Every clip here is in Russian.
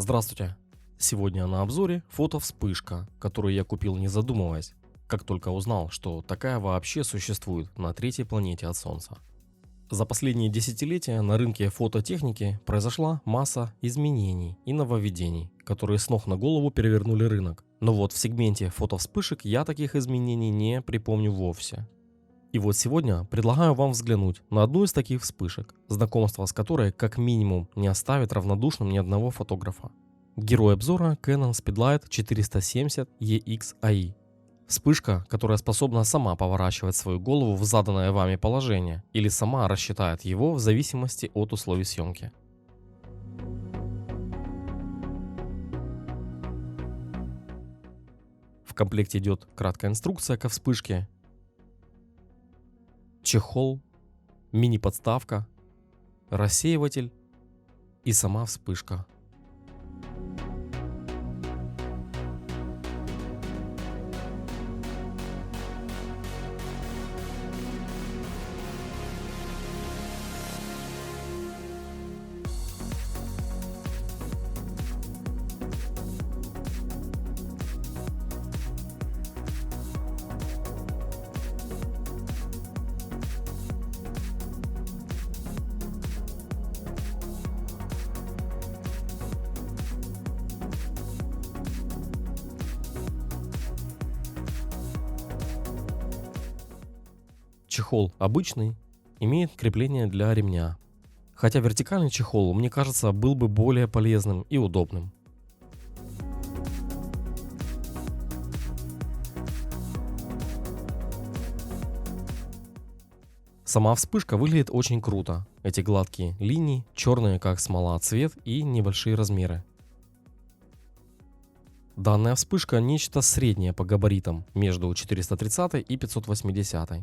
Здравствуйте! Сегодня на обзоре фото-вспышка, которую я купил не задумываясь, как только узнал, что такая вообще существует на третьей планете от Солнца. За последние десятилетия на рынке фототехники произошла масса изменений и нововведений, которые с ног на голову перевернули рынок. Но вот в сегменте фотовспышек я таких изменений не припомню вовсе. И вот сегодня предлагаю вам взглянуть на одну из таких вспышек, знакомство с которой как минимум не оставит равнодушным ни одного фотографа. Герой обзора Canon Speedlight 470 EX-AI. Вспышка, которая способна сама поворачивать свою голову в заданное вами положение или сама рассчитает его в зависимости от условий съемки. В комплекте идет краткая инструкция ко вспышке, чехол, мини-подставка, рассеиватель и сама вспышка. Чехол обычный, имеет крепление для ремня. Хотя вертикальный чехол, мне кажется, был бы более полезным и удобным. Сама вспышка выглядит очень круто. Эти гладкие линии, черные как смола цвет и небольшие размеры. Данная вспышка нечто среднее по габаритам между 430 и 580.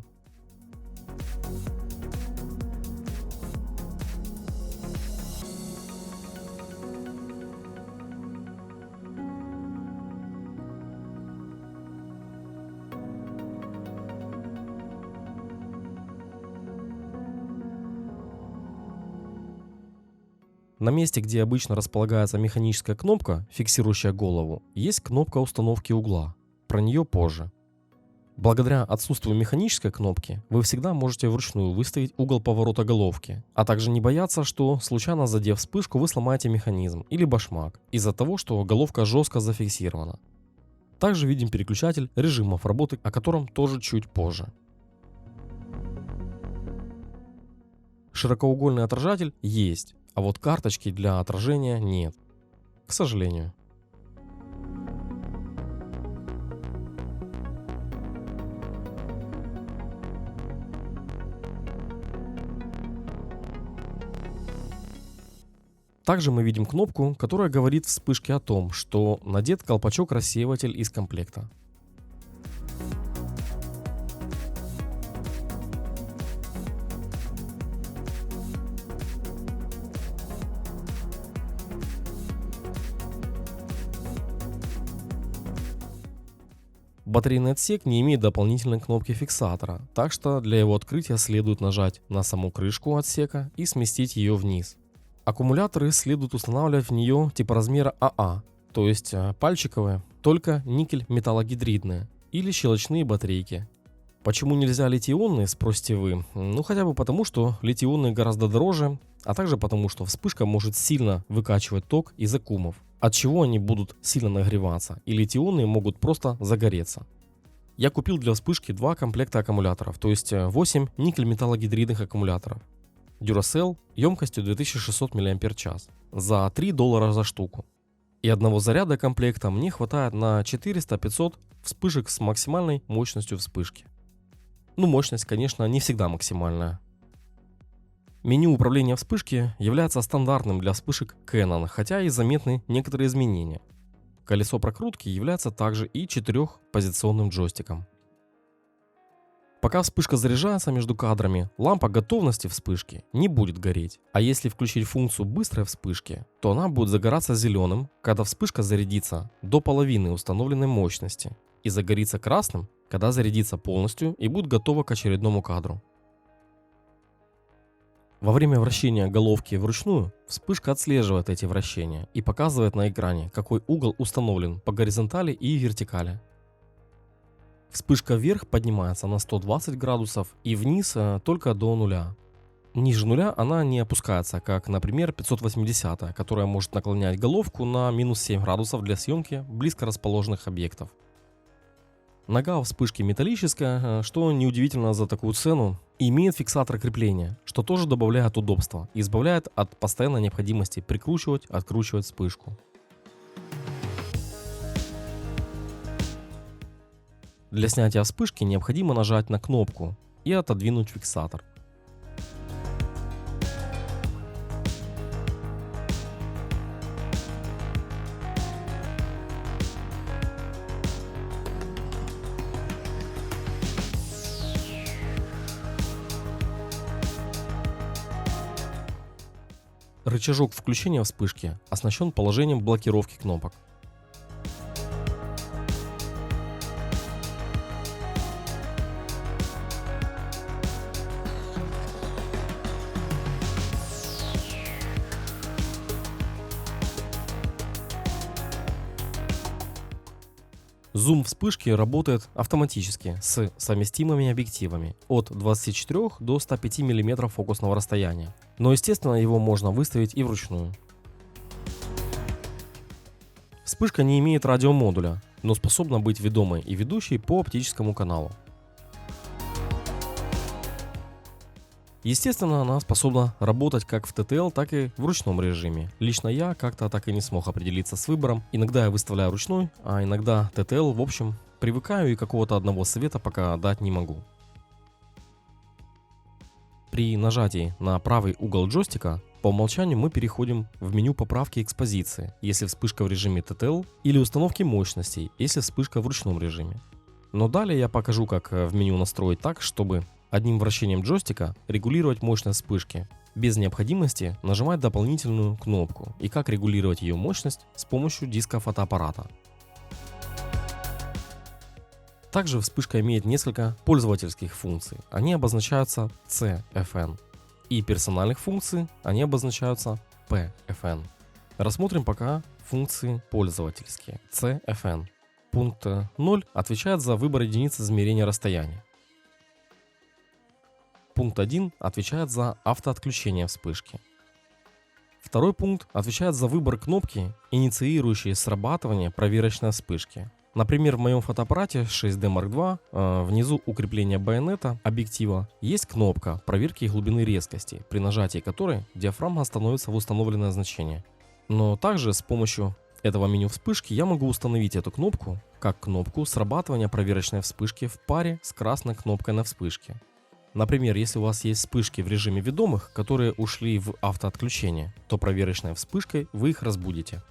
На месте, где обычно располагается механическая кнопка, фиксирующая голову, есть кнопка установки угла. Про нее позже. Благодаря отсутствию механической кнопки, вы всегда можете вручную выставить угол поворота головки, а также не бояться, что, случайно задев вспышку, вы сломаете механизм или башмак из-за того, что головка жестко зафиксирована. Также видим переключатель режимов работы, о котором тоже чуть позже. Широкоугольный отражатель есть. А вот карточки для отражения нет, к сожалению. Также мы видим кнопку, которая говорит вспышке о том, что надет колпачок-рассеиватель из комплекта. Батарейный отсек не имеет дополнительной кнопки фиксатора, так что для его открытия следует нажать на саму крышку отсека и сместить ее вниз. Аккумуляторы следует устанавливать в нее типа размера АА, то есть пальчиковые, только никель-металлогидридные или щелочные батарейки. Почему нельзя литий-ионные, спросите вы? Ну хотя бы потому, что литий-ионные гораздо дороже, а также потому, что вспышка может сильно выкачивать ток из аккумов, от чего они будут сильно нагреваться, и литий-ионные могут просто загореться. Я купил для вспышки два комплекта аккумуляторов, то есть 8 никель-металлогидридных аккумуляторов. Duracell емкостью 2600 мАч за $3 за штуку. И одного заряда комплекта мне хватает на 400-500 вспышек с максимальной мощностью вспышки. Ну, мощность, конечно, не всегда максимальная. Меню управления вспышки является стандартным для вспышек Canon, хотя и заметны некоторые изменения. Колесо прокрутки является также и 4-позиционным джойстиком. Пока вспышка заряжается между кадрами, лампа готовности вспышки не будет гореть. А если включить функцию быстрой вспышки, то она будет загораться зеленым, когда вспышка зарядится до половины установленной мощности, и загорится красным, когда зарядится полностью и будет готова к очередному кадру. Во время вращения головки вручную вспышка отслеживает эти вращения и показывает на экране, какой угол установлен по горизонтали и вертикали. Вспышка вверх поднимается на 120 градусов и вниз только до нуля. Ниже нуля она не опускается, как, например, 580, которая может наклонять головку на минус 7 градусов для съемки близко расположенных объектов. Нога у вспышки металлическая, что неудивительно за такую цену, и имеет фиксатор крепления, что тоже добавляет удобства и избавляет от постоянной необходимости прикручивать, откручивать вспышку. Для снятия вспышки необходимо нажать на кнопку и отодвинуть фиксатор. Рычажок включения вспышки оснащен положением блокировки кнопок. Зум вспышки работает автоматически с совместимыми объективами от 24 до 105 мм фокусного расстояния, но естественно его можно выставить и вручную. Вспышка не имеет радиомодуля, но способна быть ведомой и ведущей по оптическому каналу. Естественно, она способна работать как в TTL, так и в ручном режиме. Лично я как-то так и не смог определиться с выбором. Иногда я выставляю ручной, а иногда TTL. В общем, привыкаю и какого-то одного совета пока дать не могу. При нажатии на правый угол джойстика по умолчанию мы переходим в меню поправки экспозиции, если вспышка в режиме TTL, или установки мощностей, если вспышка в ручном режиме. Но далее я покажу, как в меню настроить так, чтобы одним вращением джойстика регулировать мощность вспышки, без необходимости нажимать дополнительную кнопку, и как регулировать ее мощность с помощью диска фотоаппарата. Также вспышка имеет несколько пользовательских функций, они обозначаются CFN, и персональных функций они обозначаются PFN. Рассмотрим пока функции пользовательские. CFN. Пункт 0 отвечает за выбор единицы измерения расстояния. Пункт 1 отвечает за автоотключение вспышки. Второй пункт отвечает за выбор кнопки, инициирующей срабатывание проверочной вспышки. Например, в моем фотоаппарате 6D Mark II внизу у крепления байонета объектива есть кнопка проверки глубины резкости, при нажатии которой диафрагма становится в установленное значение. Но также с помощью этого меню вспышки я могу установить эту кнопку как кнопку срабатывания проверочной вспышки в паре с красной кнопкой на вспышке. Например, если у вас есть вспышки в режиме ведомых, которые ушли в автоотключение, то проверочной вспышкой вы их разбудите.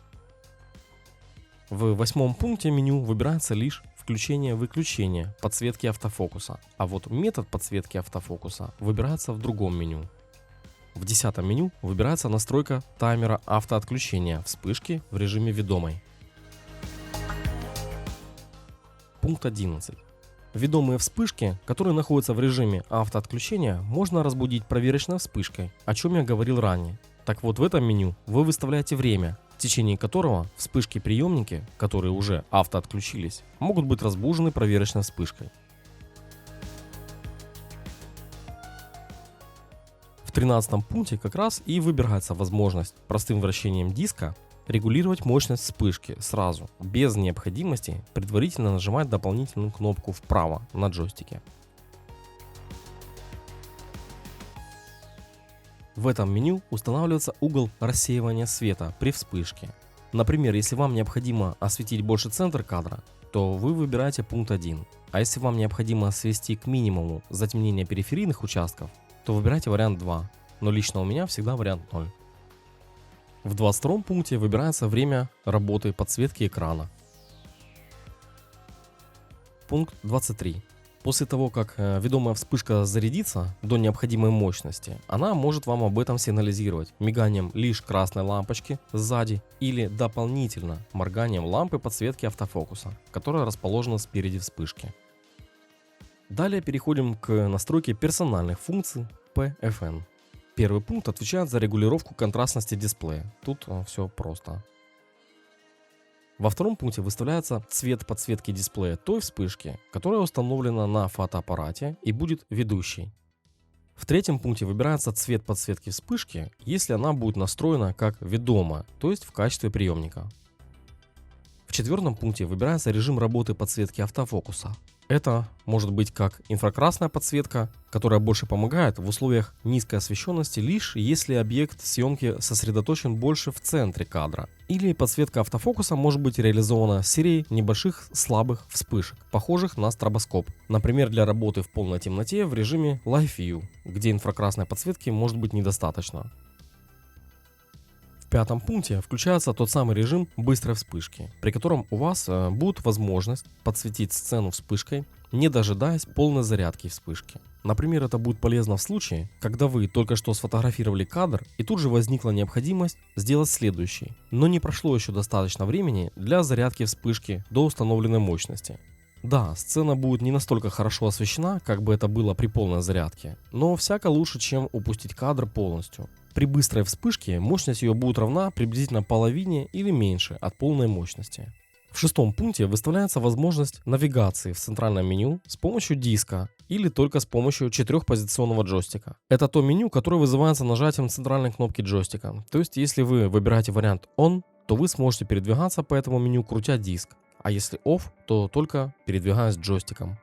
В 8 пункте меню выбирается лишь включение-выключение подсветки автофокуса, а вот метод подсветки автофокуса выбирается в другом меню. В 10 меню выбирается настройка таймера автоотключения вспышки в режиме ведомой. Пункт 11. Ведомые вспышки, которые находятся в режиме автоотключения, можно разбудить проверочной вспышкой, о чем я говорил ранее. Так вот, в этом меню вы выставляете время, в течение которого вспышки-приемники, которые уже автоотключились, могут быть разбужены проверочной вспышкой. В 13 пункте как раз и выбирается возможность простым вращением диска регулировать мощность вспышки сразу, без необходимости предварительно нажимать дополнительную кнопку вправо на джойстике. В этом меню устанавливается угол рассеивания света при вспышке. Например, если вам необходимо осветить больше центр кадра, то вы выбираете пункт 1, а если вам необходимо свести к минимуму затемнение периферийных участков, то выбирайте вариант 2, но лично у меня всегда вариант 0. В 22 пункте выбирается время работы подсветки экрана. Пункт 23. После того, как ведомая вспышка зарядится до необходимой мощности, она может вам об этом сигнализировать миганием лишь красной лампочки сзади или дополнительно морганием лампы подсветки автофокуса, которая расположена спереди вспышки. Далее переходим к настройке персональных функций PFN. Первый пункт отвечает за регулировку контрастности дисплея. Тут все просто. Во втором пункте выставляется цвет подсветки дисплея той вспышки, которая установлена на фотоаппарате и будет ведущей. В третьем пункте выбирается цвет подсветки вспышки, если она будет настроена как ведомая, то есть в качестве приемника. В четвертом пункте выбирается режим работы подсветки автофокуса. Это может быть как инфракрасная подсветка, которая больше помогает в условиях низкой освещенности лишь если объект съемки сосредоточен больше в центре кадра. Или подсветка автофокуса может быть реализована серией небольших слабых вспышек, похожих на стробоскоп. Например, для работы в полной темноте в режиме Live View, где инфракрасной подсветки может быть недостаточно. В пятом пункте включается тот самый режим быстрой вспышки, при котором у вас будет возможность подсветить сцену вспышкой, не дожидаясь полной зарядки вспышки. Например, это будет полезно в случае, когда вы только что сфотографировали кадр и тут же возникла необходимость сделать следующий, но не прошло еще достаточно времени для зарядки вспышки до установленной мощности. Да, сцена будет не настолько хорошо освещена, как бы это было при полной зарядке, но всяко лучше, чем упустить кадр полностью. При быстрой вспышке мощность ее будет равна приблизительно половине или меньше от полной мощности. В шестом пункте выставляется возможность навигации в центральном меню с помощью диска или только с помощью четырехпозиционного джойстика. Это то меню, которое вызывается нажатием центральной кнопки джойстика. То есть, если вы выбираете вариант ON, то вы сможете передвигаться по этому меню, крутя диск. А если OFF, то только передвигаясь джойстиком.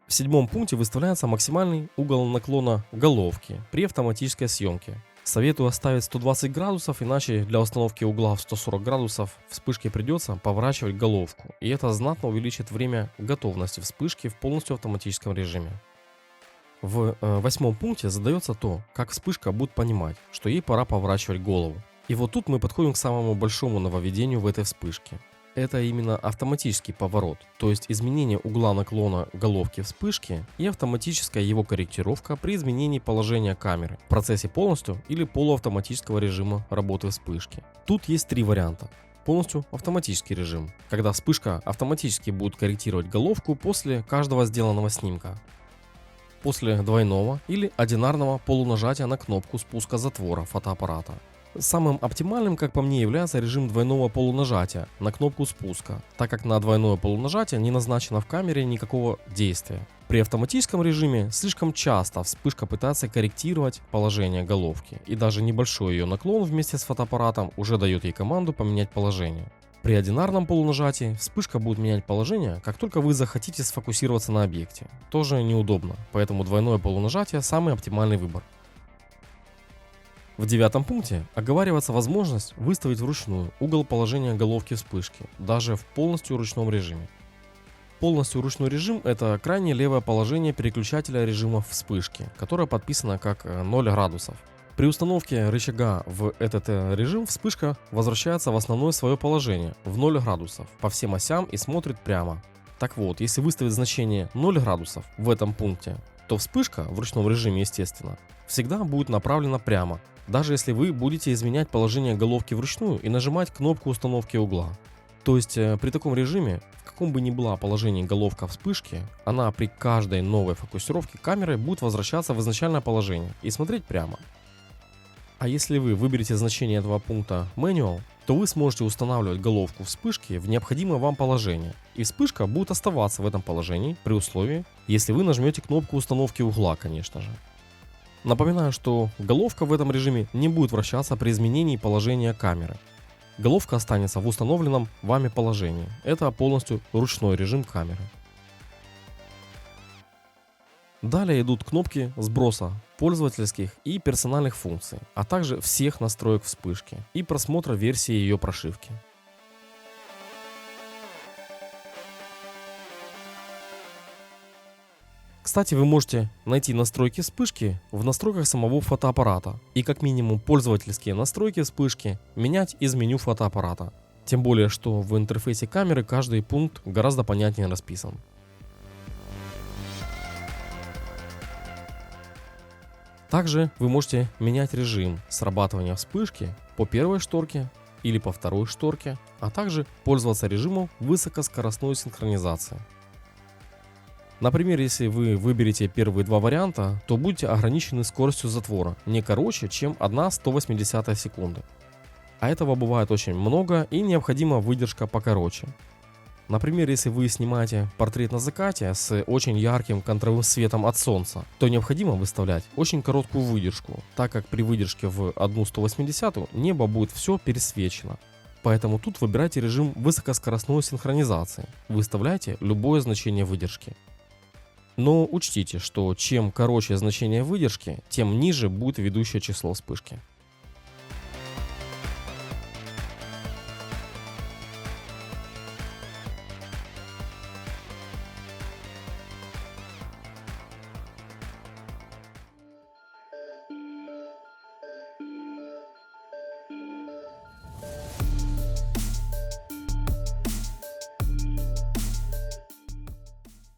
В седьмом пункте выставляется максимальный угол наклона головки при автоматической съемке. Советую оставить 120 градусов, иначе для установки угла в 140 градусов вспышке придется поворачивать головку, и это знатно увеличит время готовности вспышки в полностью автоматическом режиме. В восьмом пункте задается то, как вспышка будет понимать, что ей пора поворачивать голову. И вот тут мы подходим к самому большому нововведению в этой вспышке. Это именно автоматический поворот, то есть изменение угла наклона головки вспышки и автоматическая его корректировка при изменении положения камеры в процессе полностью или полуавтоматического режима работы вспышки. Тут есть три варианта. Полностью автоматический режим, когда вспышка автоматически будет корректировать головку после каждого сделанного снимка. После двойного или одинарного полунажатия на кнопку спуска затвора фотоаппарата. Самым оптимальным, как по мне, является режим двойного полунажатия на кнопку спуска, так как на двойное полунажатие не назначено в камере никакого действия. При автоматическом режиме слишком часто вспышка пытается корректировать положение головки, и даже небольшой ее наклон вместе с фотоаппаратом уже дает ей команду поменять положение. При одинарном полунажатии вспышка будет менять положение, как только вы захотите сфокусироваться на объекте. Тоже неудобно, поэтому двойное полунажатие самый оптимальный выбор. В девятом пункте оговаривается возможность выставить вручную угол положения головки вспышки, даже в полностью ручном режиме. Полностью ручной режим – это крайне левое положение переключателя режимов вспышки, которое подписано как 0 градусов. При установке рычага в этот режим вспышка возвращается в основное свое положение в 0 градусов по всем осям и смотрит прямо. Так вот, если выставить значение 0 градусов в этом пункте, то вспышка в ручном режиме, естественно, всегда будет направлена прямо, даже если вы будете изменять положение головки вручную и нажимать кнопку установки угла. То есть при таком режиме, в каком бы ни была положении головка вспышки, она при каждой новой фокусировке камеры будет возвращаться в изначальное положение и смотреть прямо. А если вы выберете значение этого пункта Manual, то вы сможете устанавливать головку вспышки в необходимое вам положение, и вспышка будет оставаться в этом положении при условии, если вы нажмете кнопку установки угла, конечно же. Напоминаю, что головка в этом режиме не будет вращаться при изменении положения камеры. Головка останется в установленном вами положении. Это полностью ручной режим камеры. Далее идут кнопки сброса пользовательских и персональных функций, а также всех настроек вспышки и просмотра версии ее прошивки. Кстати, вы можете найти настройки вспышки в настройках самого фотоаппарата и как минимум пользовательские настройки вспышки менять из меню фотоаппарата. Тем более, что в интерфейсе камеры каждый пункт гораздо понятнее расписан. Также вы можете менять режим срабатывания вспышки по первой шторке или по второй шторке, а также пользоваться режимом высокоскоростной синхронизации. Например, если вы выберете первые два варианта, то будете ограничены скоростью затвора не короче, чем 1/180 секунды. А этого бывает очень много и необходима выдержка покороче. Например, если вы снимаете портрет на закате с очень ярким контровым светом от солнца, то необходимо выставлять очень короткую выдержку, так как при выдержке в 1/180 небо будет все пересвечено. Поэтому тут выбирайте режим высокоскоростной синхронизации, выставляйте любое значение выдержки. Но учтите, что чем короче значение выдержки, тем ниже будет ведущее число вспышки.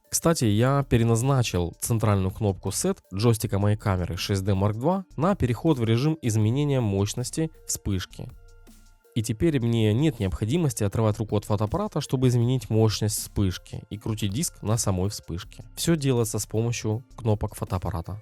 Кстати, я переназначил центральную кнопку Set джойстика моей камеры 6D Mark II на переход в режим изменения мощности вспышки. И теперь мне нет необходимости отрывать руку от фотоаппарата, чтобы изменить мощность вспышки и крутить диск на самой вспышке. Все делается с помощью кнопок фотоаппарата.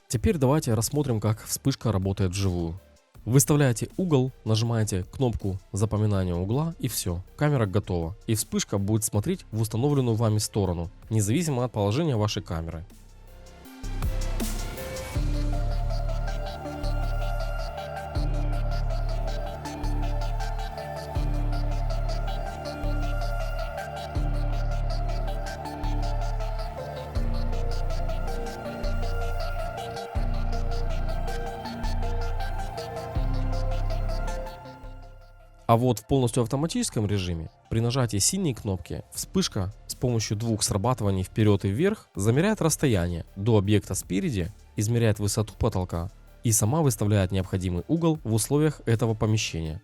Теперь давайте рассмотрим, как вспышка работает вживую. Выставляете угол, нажимаете кнопку запоминания угла и все, камера готова. И вспышка будет смотреть в установленную вами сторону, независимо от положения вашей камеры. А вот в полностью автоматическом режиме при нажатии синей кнопки вспышка с помощью двух срабатываний вперед и вверх замеряет расстояние до объекта спереди, измеряет высоту потолка и сама выставляет необходимый угол в условиях этого помещения.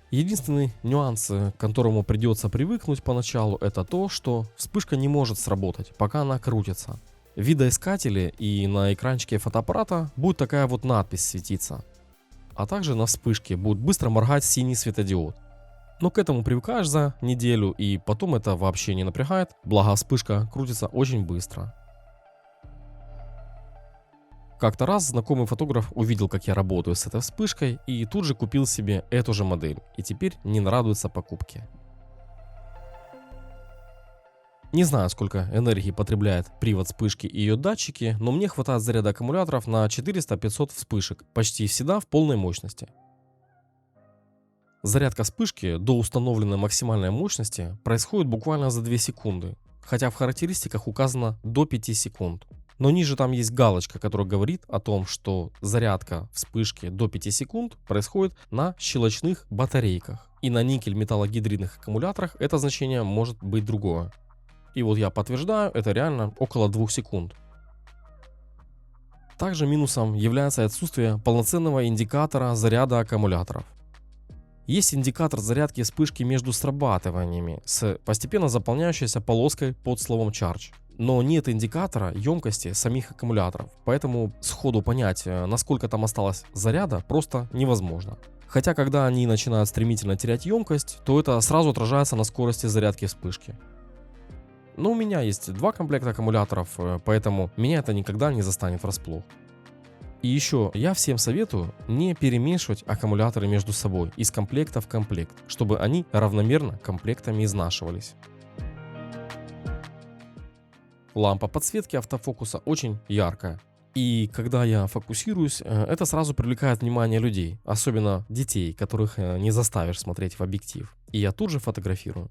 Единственный нюанс, к которому придется привыкнуть поначалу, это то, что вспышка не может сработать, пока она крутится. В видоискателе и на экранчике фотоаппарата будет такая вот надпись светиться. А также на вспышке будет быстро моргать синий светодиод. Но к этому привыкаешь за неделю и потом это вообще не напрягает, благо вспышка крутится очень быстро. Как-то раз знакомый фотограф увидел, как я работаю с этой вспышкой, и тут же купил себе эту же модель, и теперь не нарадуется покупке. Не знаю, сколько энергии потребляет привод вспышки и ее датчики, но мне хватает заряда аккумуляторов на 400-500 вспышек, почти всегда в полной мощности. Зарядка вспышки до установленной максимальной мощности происходит буквально за 2 секунды, хотя в характеристиках указано до 5 секунд. Но ниже там есть галочка, которая говорит о том, что зарядка вспышки до 5 секунд происходит на щелочных батарейках. И на никель-металлогидридных аккумуляторах это значение может быть другое. И вот я подтверждаю, это реально около 2 секунд. Также минусом является отсутствие полноценного индикатора заряда аккумуляторов. Есть индикатор зарядки вспышки между срабатываниями с постепенно заполняющейся полоской под словом Charge. Но нет индикатора емкости самих аккумуляторов, поэтому сходу понять, насколько там осталось заряда, просто невозможно. Хотя когда они начинают стремительно терять емкость, то это сразу отражается на скорости зарядки вспышки. Но у меня есть 2 комплекта аккумуляторов, поэтому меня это никогда не застанет врасплох. И еще я всем советую не перемешивать аккумуляторы между собой из комплекта в комплект, чтобы они равномерно комплектами изнашивались. Лампа подсветки автофокуса очень яркая. И когда я фокусируюсь, это сразу привлекает внимание людей, особенно детей, которых не заставишь смотреть в объектив. И я тут же фотографирую.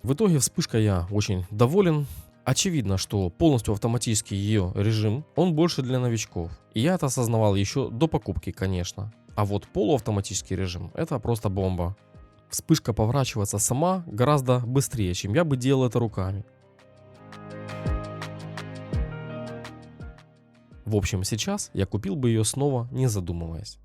В итоге вспышка я очень доволен. Очевидно, что полностью автоматический ее режим, он больше для новичков. И я это осознавал еще до покупки, конечно. А вот полуавтоматический режим — это просто бомба. Вспышка поворачивается сама гораздо быстрее, чем я бы делал это руками. В общем, сейчас я купил бы ее снова, не задумываясь.